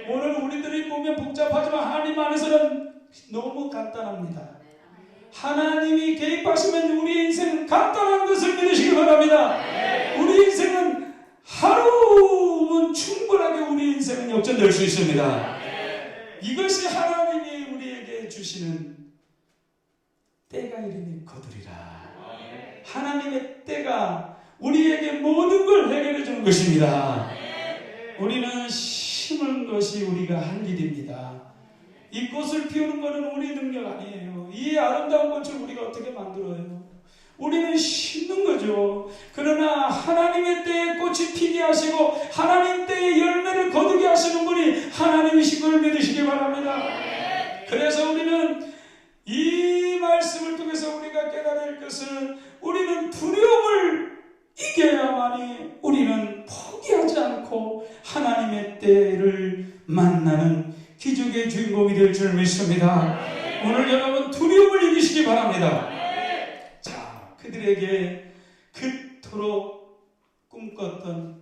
A: 오늘 우리들이 보면 복잡하지만 하나님 안에서는 너무 간단합니다. 하나님이 개입하시면 우리 인생은 간단한 것을 믿으시기 바랍니다. 우리 인생은 하루는 충분하게 우리 인생은 역전될 수 있습니다. 이것이 하나님이 우리에게 주시는 때가 이르니 거두리라. 하나님의 때가 우리에게 모든 걸 해결해 주는 것입니다. 우리는 심은 것이 우리가 할 일입니다. 이 꽃을 피우는 것은 우리 능력 아니에요. 이 아름다운 꽃을 우리가 어떻게 만들어요? 우리는 심는 거죠. 그러나 하나님의 때에 꽃이 피게 하시고 하나님 때에 열매를 거두게 하시는 분이 하나님이신 걸 믿으시기 바랍니다. 그래서 우리는 이 말씀을 통해서 우리가 깨달아야 할 것은 우리는 두려움을 이겨야만이 우리는 포기하지 않고 하나님의 때를 만나는 기적의 주인공이 될 줄 믿습니다. 오늘 여러분 두려움을 이기시기 바랍니다. 자, 그들에게 그토록 꿈꿨던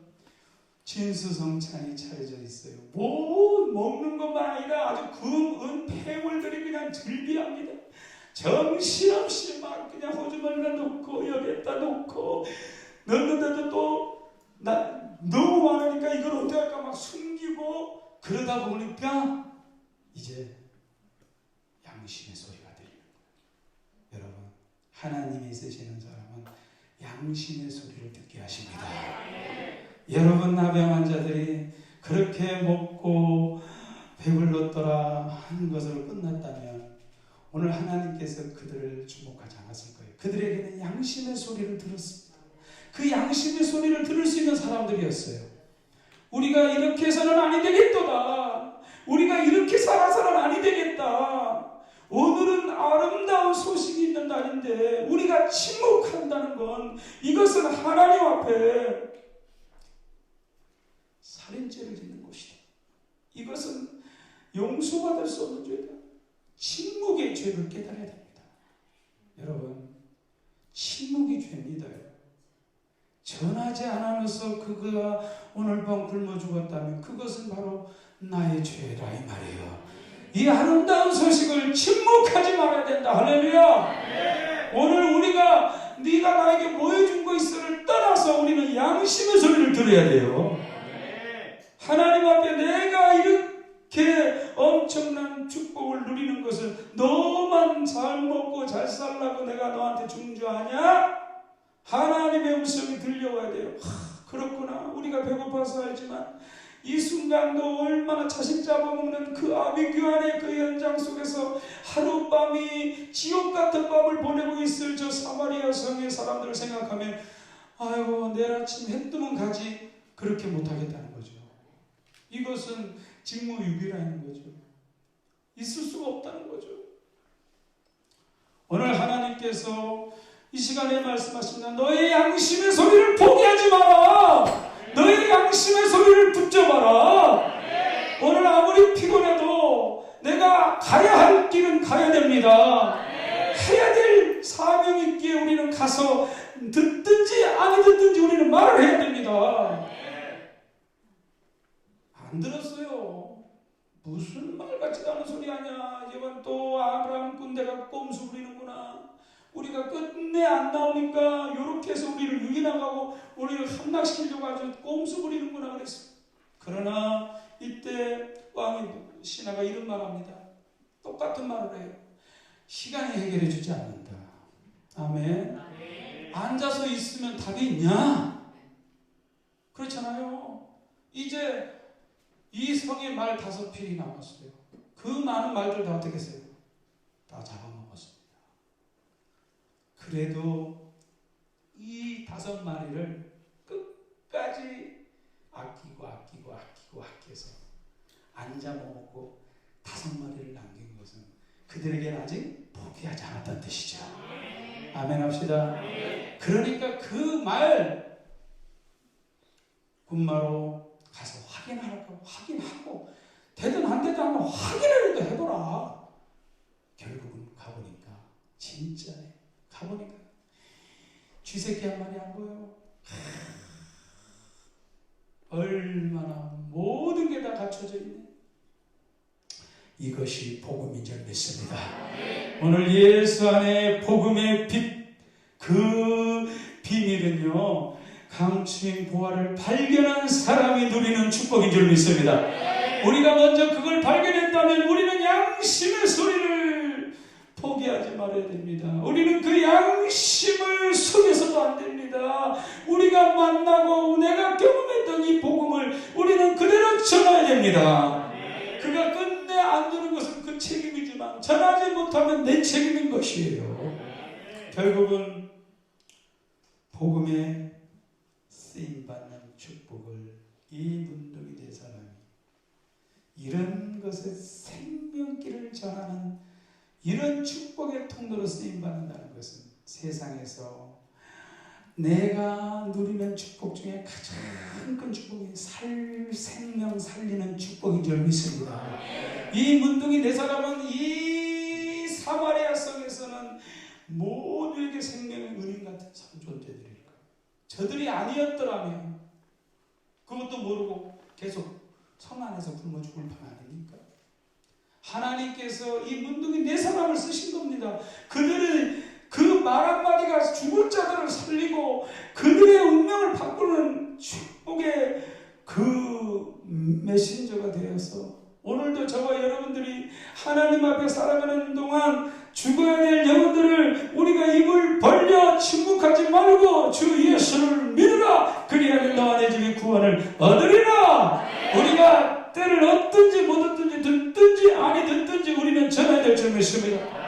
A: 진수성찬이 차려져 있어요. 뭐 먹는 것만 아니라 아주 금, 은, 폐물들이 그냥 즐비합니다. 정신없이 막 그냥 호주머니에 놓고 여기에다 놓고 넣는데도 또 너무 많으니까 이걸 어떻게 할까 막 숨기고 그러다 보니까 이제 양심의 소리가 들리는 거예요. 여러분, 하나님이 쓰시는 사람은 양심의 소리를 듣게 하십니다. 여러분, 나병 환자들이 그렇게 먹고 배불렀더라 하는 것으로 끝났다면 오늘 하나님께서 그들을 주목하지 않았을 거예요. 그들에게는 양심의 소리를 들었습니다. 그 양심의 소리를 들을 수 있는 사람들이었어요. 우리가 이렇게 해서는 아니 되겠도다. 우리가 이렇게 살아서는 아니 되겠다. 오늘은 아름다운 소식이 있는 날인데 우리가 침묵한다는 건 이것은 하나님 앞에 살인죄를 짓는 것이다. 이것은 용서받을 수 없는 죄다. 침묵의 죄를 깨달아야 됩니다. 여러분, 침묵이 죄입니다. 전하지 않아서 그가 오늘 밤 굶어 죽었다면 그것은 바로 나의 죄라 이 말이에요. 이 아름다운 소식을 침묵하지 말아야 된다. 할렐루야. 오늘 우리가 네가 나에게 뭐 해준 거 있어를 떠나서 우리는 양심의 소리를 들어야 돼요. 하나님 앞에 내가 이렇게 엄청난 축복을 누리는 것은 너만 잘 먹고 잘 살라고 내가 너한테 중조하냐? 하나님의 음성이 들려와야 돼요. 그렇구나. 우리가 배고파서 알지만 이 순간도 얼마나 자식 잡아먹는 그 아비규환의 그 현장 속에서 하룻밤이 지옥 같은 밤을 보내고 있을 저 사마리아 성의 사람들을 생각하면 아이고 내일 아침 해 뜨면 가지. 그렇게 못하겠다는 거죠. 이것은 직무유기라는 거죠. 있을 수가 없다는 거죠. 오늘 하나님께서 이 시간에 말씀하십니다. 너의 양심의 소리를 포기하지 마라. 너의 양심의 소리를 붙잡아라. 오늘 아무리 피곤해도 내가 가야 할 길은 가야 됩니다. 해야 될 사명이 있기에 우리는 가서 듣든지 안 듣든지 우리는 말을 해야 됩니다. 안 들었어요. 무슨 말 같지도 않은 소리 하냐. 이번 또 아브라함 꾼대가 꼼수 부리는구나. 우리가 끝내 안 나오니까 이렇게 해서 우리를 유인하고 우리를 함락시키려고 아주 꼼수 부리는구나 그랬어요. 그러나 이때 왕이 신하가 이런 말합니다. 똑같은 말을 해요. 시간이 해결해 주지 않는다. 아멘. 앉아서 있으면 답이 있냐? 그렇잖아요. 이제 이 성에 말 5필이 남았어요. 그 많은 말들 다 어떻게 했어요? 다 잡아먹었습니다. 그래도 이 5마리를 끝까지 아껴서 안 잡아먹고 5마리를 남긴 것은 그들에게는 아직 포기하지 않았다는 뜻이죠. 아멘 합시다. 그러니까 그 말 군마로 가서 확인하고 되든 안 되든 한번 확인이라도 해보라. 결국은 가보니까 진짜네. 가보니까 쥐새끼 한 마리 안 보여. 얼마나 모든 게 다 갖춰져 있네. 이것이 복음인 줄 믿습니다. 오늘 예수 안에 복음의 빛, 그 비밀은요, 강추인 보화를 발견한 사람이 누리는 축복인 줄 믿습니다. 우리가 먼저 그걸 발견했다면 우리는 양심의 소리를 포기하지 말아야 됩니다. 우리는 그 양심을 속여서도 안 됩니다. 우리가 만나고 내가 경험했던 이 복음을 우리는 그대로 전해야 됩니다. 그가 끝내 안 되는 것은 그 책임이지만 전하지 못하면 내 책임인 것이에요. 결국은 복음에 쓰임받는 축복을 이 문둥이 네 사람이 이런 것에 생명길을 전하는 이런 축복의 통로로 쓰임받는다는 것은 세상에서 내가 누리는 축복 중에 가장 큰 축복이 생명 살리는 축복인 줄 믿습니다. 이 문둥이 네 사람은 이 사마리아 성에서는 모두에게 생명의 은인 같은 존재들일 거예요. 저들이 아니었더라면 그것도 모르고 계속 성 안에서 굶어 죽을 판 아닙니까? 하나님께서 이 문둥이 네 사람을 쓰신 겁니다. 그들은 그 말 한마디가 죽을 자들을 살리고 그들의 운명을 바꾸는 축복의 그 메신저가 되어서 오늘도 저와 여러분들이 하나님 앞에 살아가는 동안 죽어야 될 영혼들을 우리가 입을 벌려 침묵하지 말고 주 예수를 믿으라. 그리하면 너와 내 집이 구원을 얻으리라. 우리가 때를 얻든지 못 얻든지 듣든지 아니 듣든지 우리는 전해야 될 줄 믿습니다.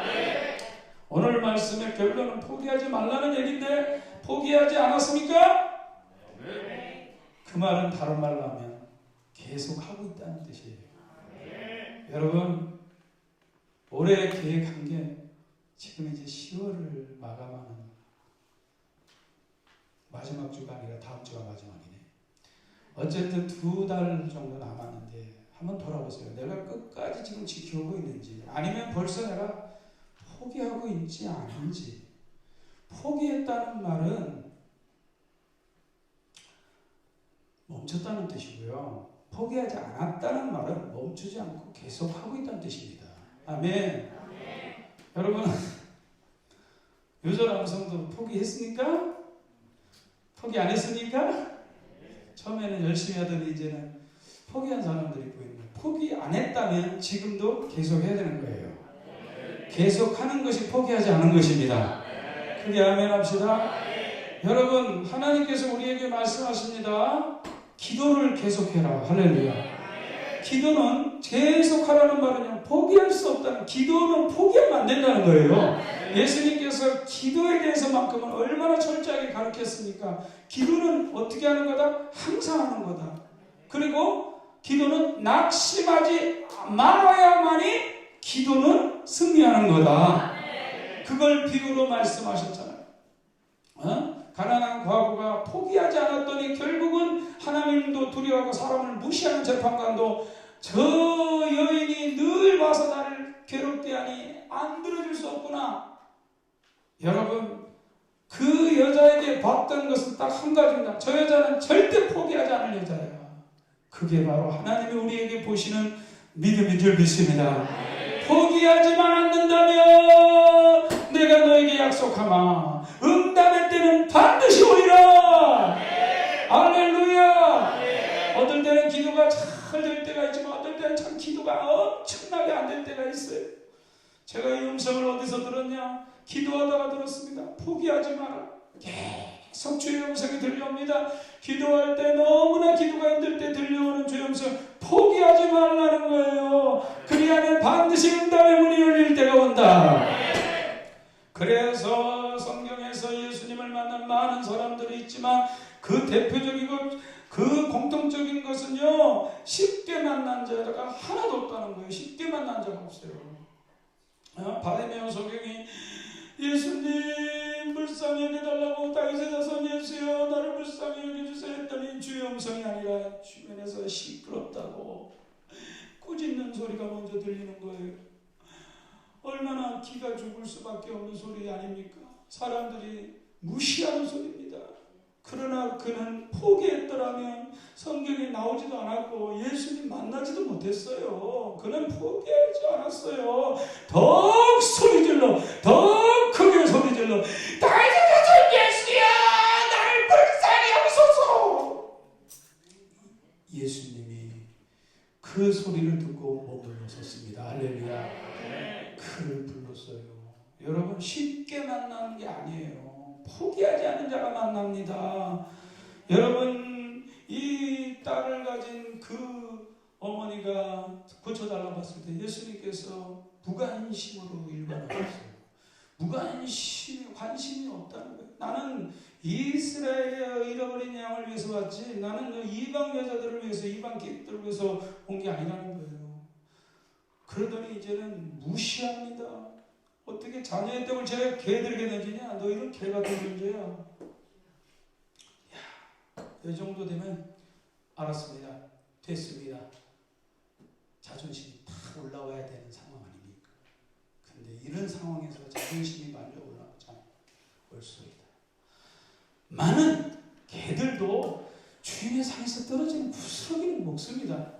A: 오늘 말씀의 결론은 포기하지 말라는 얘기인데 포기하지 않았습니까? 그 말은 다른 말로 하면 계속하고 있다는 뜻이에요. 여러분, 올해 계획한 게 지금 이제 10월을 마감하는 마지막 주가 아니라 다음 주가 마지막이네. 어쨌든 2달 정도 남았는데 한번 돌아보세요. 내가 끝까지 지금 지켜오고 있는지 아니면 벌써 내가 포기하고 있지 않은지. 포기했다는 말은 멈췄다는 뜻이고요. 포기하지 않았다는 말은 멈추지 않고 계속하고 있다는 뜻입니다. 아멘. 여러분, 요절 암송도 포기했습니까? 포기 안 했습니까? 처음에는 열심히 하더니 이제는 포기한 사람들이 보입니다. 포기 안 했다면 지금도 계속 해야 되는 거예요. 계속하는 것이 포기하지 않은 것입니다. 크게 아멘 합시다. 여러분, 하나님께서 우리에게 말씀하십니다. 기도를 계속해라. 할렐루야. 기도는 계속하라는 말은요, 포기할 수 없다는, 기도는 포기하면 안 된다는 거예요. 예수님께서 기도에 대해서만큼은 얼마나 철저하게 가르쳤습니까? 기도는 어떻게 하는 거다? 항상 하는 거다. 그리고 기도는 낙심하지 말아야만이 기도는 승리하는 거다. 그걸 비유로 말씀하셨잖아요. 가난한 과부가 포기하지 않았더니 결국은 하나님도 두려워하고 사람을 무시하는 재판관도 저 여인이 늘 와서 나를 괴롭게 하니 안 들어줄 수 없구나. 여러분, 그 여자에게 봤던 것은 딱 한 가지입니다. 저 여자는 절대 포기하지 않을 여자예요. 그게 바로 하나님이 우리에게 보시는 믿음인 줄 믿습니다. 포기하지만 않는다면 내가 너에게 약속하마. 응답의 때는 반드시 오리라. 할렐루야. 어떨 때는 기도가 잘 될 때가 있지만 어떨 때는 참 기도가 엄청나게 안 될 때가 있어요. 제가 이 음성을 어디서 들었냐? 기도하다가 들었습니다. 포기하지 마라. 계속 주의 음성이 들려옵니다. 기도할 때 너무나 기도가 힘들 때 들려오는 주의 음성, 포기하지 말라는 거예요. 그리하면 반드시 응답의 문이 열릴 때가 온다. 그래서 성경에서 예수님을 만난 많은 사람들이 있지만 그 대표적이고 그 공통적인 것은요, 쉽게 만난 자가 하나도 없다는 거예요. 쉽게 만난 자가 없어요. 바리메오 소경이 예수님 불쌍히 여겨달라고 다윗의 자손 예수여 나를 불쌍히 여겨주세요 했더니 주의 음성이 아니라 주변에서 시끄럽다고 꾸짖는 소리가 먼저 들리는 거예요. 얼마나 기가 죽을 수밖에 없는 소리 아닙니까? 사람들이 무시하는 소리입니다. 그러나 그는 포기했더라면 성경에 나오지도 않았고 예수님 만나지도 못했어요. 그는 포기하지 않았어요. 더욱 소리질러, 더욱 크게 소리질러, 나의 예수야, 나를 불쌍히 하소서. 예수님이 그 소리를 듣고 머물러 섰습니다. 할렐루야. 그를 불렀어요. 여러분, 쉽게 만나는 게 아니에요. 포기하지 않은 자가 만납니다. 여러분, 이 딸을 가진 그 어머니가 고쳐달라고 했을 때 예수님께서 무관심으로 일관하셨어요. 무관심이, 관심이 없다는 거예요. 나는 이스라엘의 잃어버린 양을 위해서 왔지, 나는 이방 여자들을 위해서, 이방 기업들을 위해서 온 게 아니라는 거예요. 그러더니 이제는 무시합니다. 어떻게 자녀의 떡을 제가 개들에게 던지냐? 너 이런 개 같은 존재야. 이 정도 되면 알았습니다. 됐습니다. 자존심이 다 올라와야 되는 상황 아닙니까? 근데 이런 상황에서 자존심이 많이 올라오지 올 수있다. 많은 개들도 주인의 상에서 떨어지는 부스러기는 먹습니다.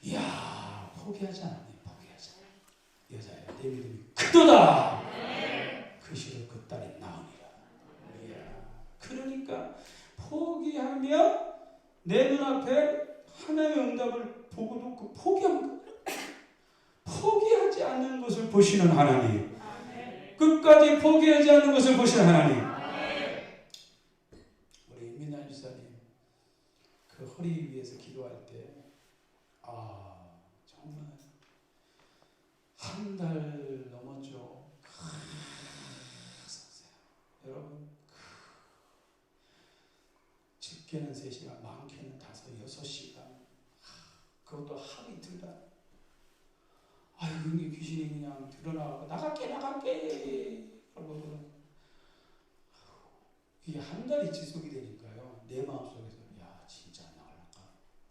A: 이야, 포기하지 않았네. 포기하지 않았네. 여자야, 내 믿음이 크도다. 그 시로 그 딸이 나오니라. 이야, 그러니까 포기하면 내 눈앞에 하나님의 응답을 보고도 그 포기하지 않는 것을 보시는 하나님, 끝까지 포기하지 않는 것을 보시는 하나님. 우리 임민환 집사님 그 허리 위에서 기도할 때 정말 한 달 넘었죠. 여러분, 적게는 3시간, 많게는 5, 6시간, 그것도 하루 이틀 다. 이게 귀신이 그냥 드러나고 나갈게 그러고 이게 한 달이 지속이 되니까요, 내 마음속에서 야, 진짜 안 나갈까?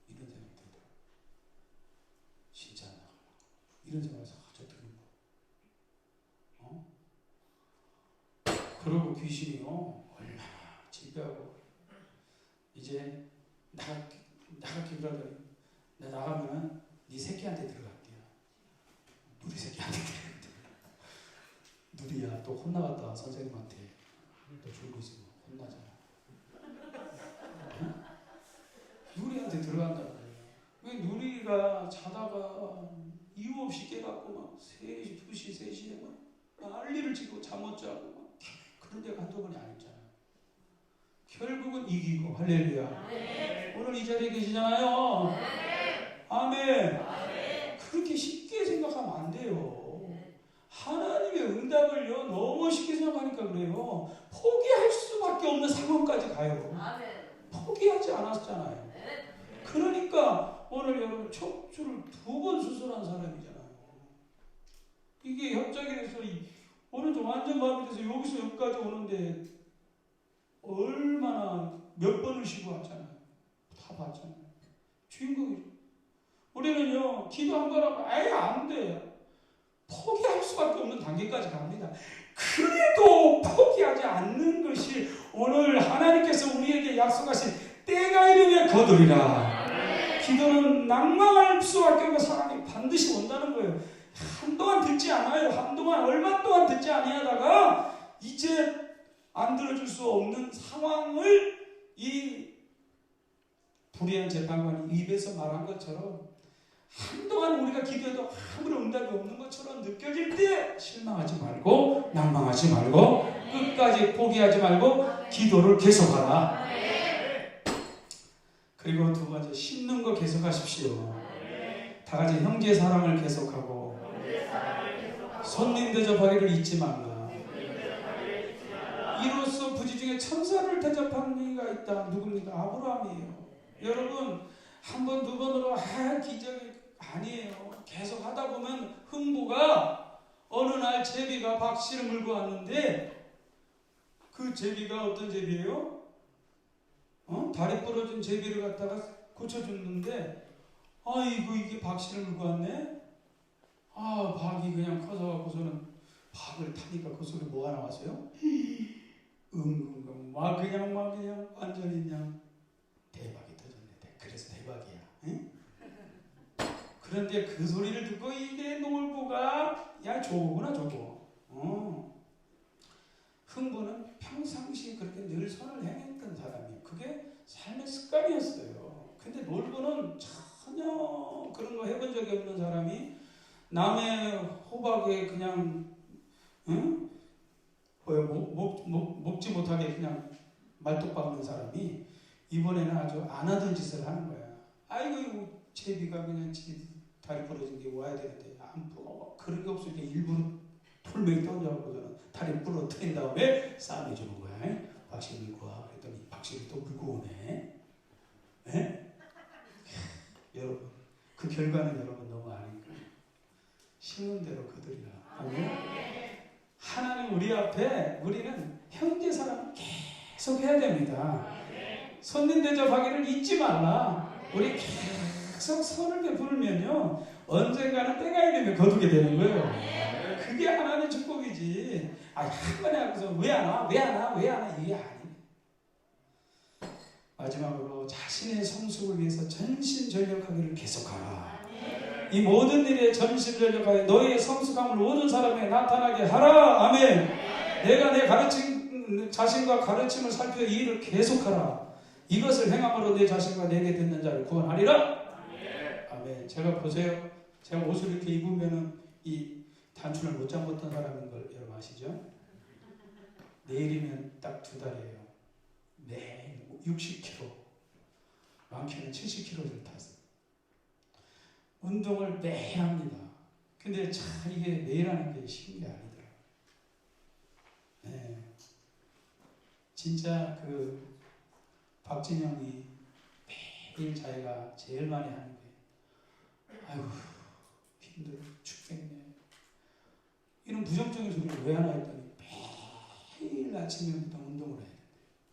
A: 이런 생각이 들더라고요. 진짜 안 나갈까? 이런 생각에서 저 드는 거. 그러고 귀신이요, 얼마나 지배하고, 이제 나갈게 그러더니, 나 나가면은 네 새끼한테 들어갈게요. 누리 새끼한테 들어갈게요. 누리야, 또 혼나갔다 선생님한테 또 졸고 있으면 혼나잖아. 응? 누리한테 들어간다는 거예요. 왜 누리가 자다가 이유 없이 깨갖고 막 3시, 2시, 3시에 막 난리를 치고 잠 못 자고 막 그런 데가 한두 번이 아니잖아요. 결국은 이기고. 할렐루야. 네. 오늘 이 자리에 계시잖아요. 네. 아멘. 네. 그렇게 쉽게 생각하면 안 돼요. 하나님의 응답을요, 너무 쉽게 생각하니까 그래요. 포기할 수밖에 없는 상황까지 가요. 포기하지 않았잖아요. 그러니까 오늘 여러분 척추를 2번 수술한 사람이잖아요. 이게 협작이 돼서 오른쪽 완전 마음이 돼서 여기서 여기까지 오는데 얼마나 몇 번을 쉬고 왔잖아요. 다 봤잖아요. 주인공이죠. 우리는요, 기도 한 번 하고 아예 안 돼요. 포기할 수밖에 없는 단계까지 갑니다. 그래도 포기하지 않는 것이 오늘 하나님께서 우리에게 약속하신 때가 이르면 거두리라. 기도는 낭망할 수밖에 없는 사람이 반드시 온다는 거예요. 한동안 듣지 않아요. 한동안 얼마 동안 듣지 아니하다가 이제 안 들어줄 수 없는 상황을 이 불의한 재판관이 입에서 말한 것처럼 한동안 우리가 기도해도 아무런 응답이 없는 것처럼 느껴질 때 실망하지 말고 낭망하지 말고 끝까지 포기하지 말고 기도를 계속하라. 그리고 2번째, 심는 거 계속하십시오. 다 같이 형제 사랑을 계속하고 손님 대접하기를 잊지 말라. 이로써 부지 중에 천사를 대접한 이가 있다. 누굽니까? 아브라함이에요. 여러분, 한 번, 2번으로 기적이 아니에요. 계속 하다 보면 흥부가 어느 날 제비가 박씨를 물고 왔는데, 그 제비가 어떤 제비예요? 다리 부러진 제비를 갖다가 고쳐줬는데, 아이고, 이게 박씨를 물고 왔네? 박이 그냥 커서 갖고서는 박을 타니까 그 속에 뭐가 나왔어요? 막 그냥 완전히 그냥 대박이 터졌네. 그래서 대박이야. 응? 그런데 그 소리를 듣고 이게 놀부가 야 저거구나 저거. 흥부는 평상시 그렇게 늘 선을 행했던 사람이 그게 삶의 습관이었어요. 근데 놀부는 전혀 그런 거 해본 적이 없는 사람이 남의 호박에 그냥 응? 먹지 못하게 그냥 말뚝 박는 사람이 이번에는 아주 안 하던 짓을 하는 거야. 아이고 제비가 그냥 다리 부러진 게 와야 되는데 안 부어. 그런 게 없으니까 일부러 돌멩이 던져갖고서는 다리 부러뜨린 다음에 쌈해 주는 거야. 박씨 물고 와. 그랬더니 박씨를 또 물고 오네. 에? 여러분 그 결과는 여러분 너무 아니까 심은 대로 거두리라. 하나님 우리 앞에 우리는 형제 사랑 계속 해야 됩니다. 손님 대접하기를 잊지 말라. 우리 계속 선을 베풀면요 언젠가는 때가 이르면 거두게 되는 거예요. 그게 하나님의 축복이지. 한 번에 하고서 왜 안 와? 왜 안 와? 왜 안 와? 이게 아니에요. 마지막으로 자신의 성숙을 위해서 전심전력하기를 계속하라. 이 모든 일에 전심전력하여 너희의 성숙함을 모든 사람에게 나타나게 하라. 아멘. 내가 내 자신과 가르침을 살펴 이 일을 계속하라. 이것을 행함으로 내 자신과 내게 듣는 자를 구원하리라. 아멘. 제가 보세요. 제가 옷을 이렇게 입으면은 이 단추를 못 잠궜던 사람인 걸 여러분 아시죠? 내일이면 딱 2달이에요. 매일 60km, 많게는 70km를 탔어요. 운동을 매일 합니다. 근데 참 이게 매일 하는 게 쉬운 게 아니더라고요. 네. 진짜 그 박진영이 매일 자기가 제일 많이 하는 게 아이고 힘들어 죽겠네. 이런 부정적인 소리를 왜 하나 했더니 매일 아침에부터 운동을 해야 된대.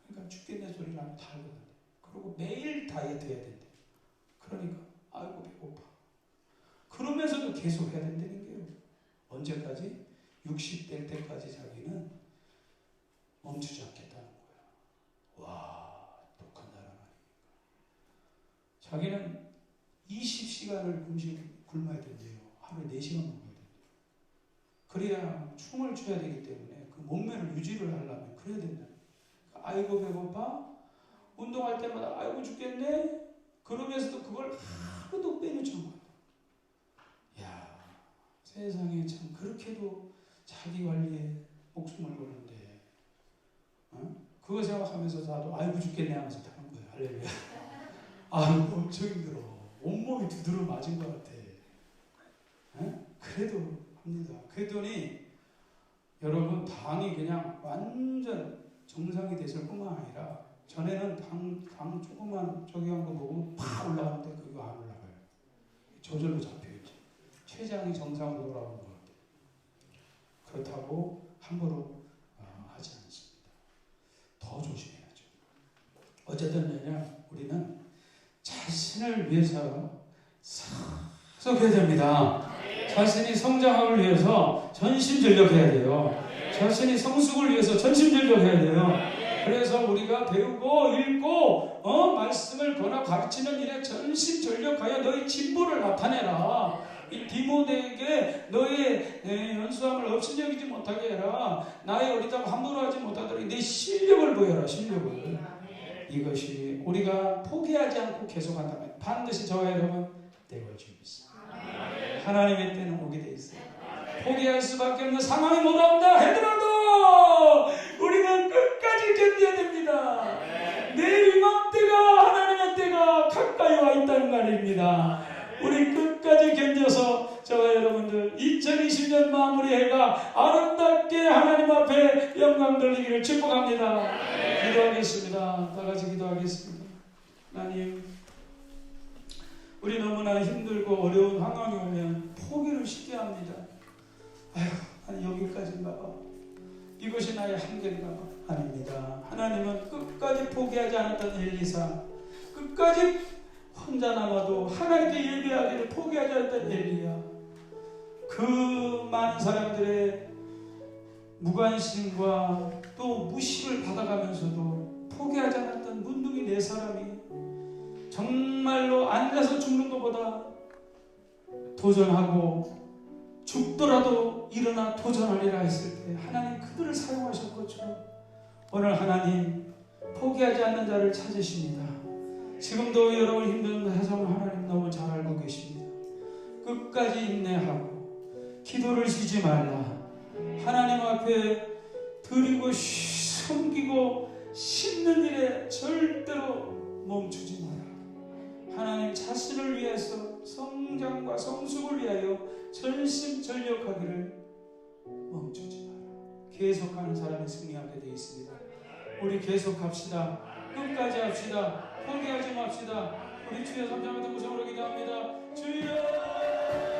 A: 그러니까 죽겠네 소리를 하면 다 알거든요. 그리고 매일 다이어트 해야 된대. 그러니까 아이고 배고파. 그러면서도 계속 해야 된다는 게요. 언제까지? 60 될 때까지 자기는 멈추지 않겠다는 거야. 와, 독한 나라 아닙니까? 자기는 20시간을 굶어야 된대요. 하루에 4시간 먹어야 된대요. 그래야 춤을 춰야 되기 때문에 그 몸매를 유지를 하려면 그래야 된다. 그러니까 아이고 배고파? 운동할 때마다 아이고 죽겠네? 그러면서도 그걸 하루도 빼놓지 않고 야, 세상에 참 그렇게도 자기 관리에 목숨을 거는데 그거 생각하면서 나도 아이고 죽겠네 하면서 타는 거예요. 할렐루야. 아이고 엄청 힘들어. 온몸이 두드러 맞은 것 같아. 그래도 합니다. 그랬더니 여러분 당이 그냥 완전 정상이 됐을 뿐만 아니라 전에는 당 조그만 저기 한 거 보고 팍 올라가는데 그거 안 올라가요. 저절로 잡혀있지. 췌장이 정상으로 돌아오는 것 같아요. 그렇다고 함부로 하지 않습니다. 더 조심해야죠. 어쨌든 우리는 자신을 위해서 성숙해야 됩니다. 자신이 성장함을 위해서 전심전력해야 돼요. 자신이 성숙을 위해서 전심전력해야 돼요. 그래서 우리가 배우고 읽고 말씀을 권하 가르치는 일에 전심전력하여 너희 진보를 나타내라. 이 디모데에게 너의 연수함을 없인 여기지 못하게 해라. 나의 어리다고 함부로 하지 못하도록 내 실력을 보여라. 실력을. 이것이 우리가 포기하지 않고 계속한다면 반드시 저와 여러분 되어질 수 있습니다. 하나님의 때는 오게 돼 있어요. 포기할 수밖에 없는 상황이 몰아온다 하더라도 우리는 끝까지 견뎌야 됩니다. 내 이맘때가 하나님의 때가 가까이 와 있다는 말입니다. 우리 끝까지 견뎌서 저와 여러분들 2020년 마무리해가 아름답게 하나님 앞에 영광 돌리기를 축복합니다. 기도하겠습니다. 다 같이 기도하겠습니다. 하나님, 우리 너무나 힘들고 어려운 상황이 오면 포기를 쉽게 합니다. 아휴, 아니 여기까지인가 봐. 이것이 나의 한계인가 봐. 아닙니다. 하나님은 끝까지 포기하지 않았던 엘리사, 끝까지 혼자 남아도 하나님께 예배하기를 포기하지 않았던 엘리야. 그 많은 사람들의 무관심과 또 또 무시를 받아가면서도 포기하지 않았던 문둥이 네 사람이 정말로 앉아서 죽는 것보다 도전하고 죽더라도 일어나 도전하리라 했을 때 하나님 그들을 사용하셨겠죠. 오늘 하나님 포기하지 않는 자를 찾으십니다. 지금도 여러분 힘든 사정을 하나님 너무 잘 알고 계십니다. 끝까지 인내하고 기도를 쉬지 말라. 하나님 앞에 드리고 섬기고 심는 일에 절대로 멈추지 마라. 하나님 자신을 위해서 성장과 성숙을 위하여 전심전력하기를 멈추지 마라. 계속하는 사람이 승리하게 되어 있습니다. 우리 계속합시다. 끝까지 합시다. 포기하지 맙시다. 우리 주여 삼장하던 구성으로 기도합니다. 주여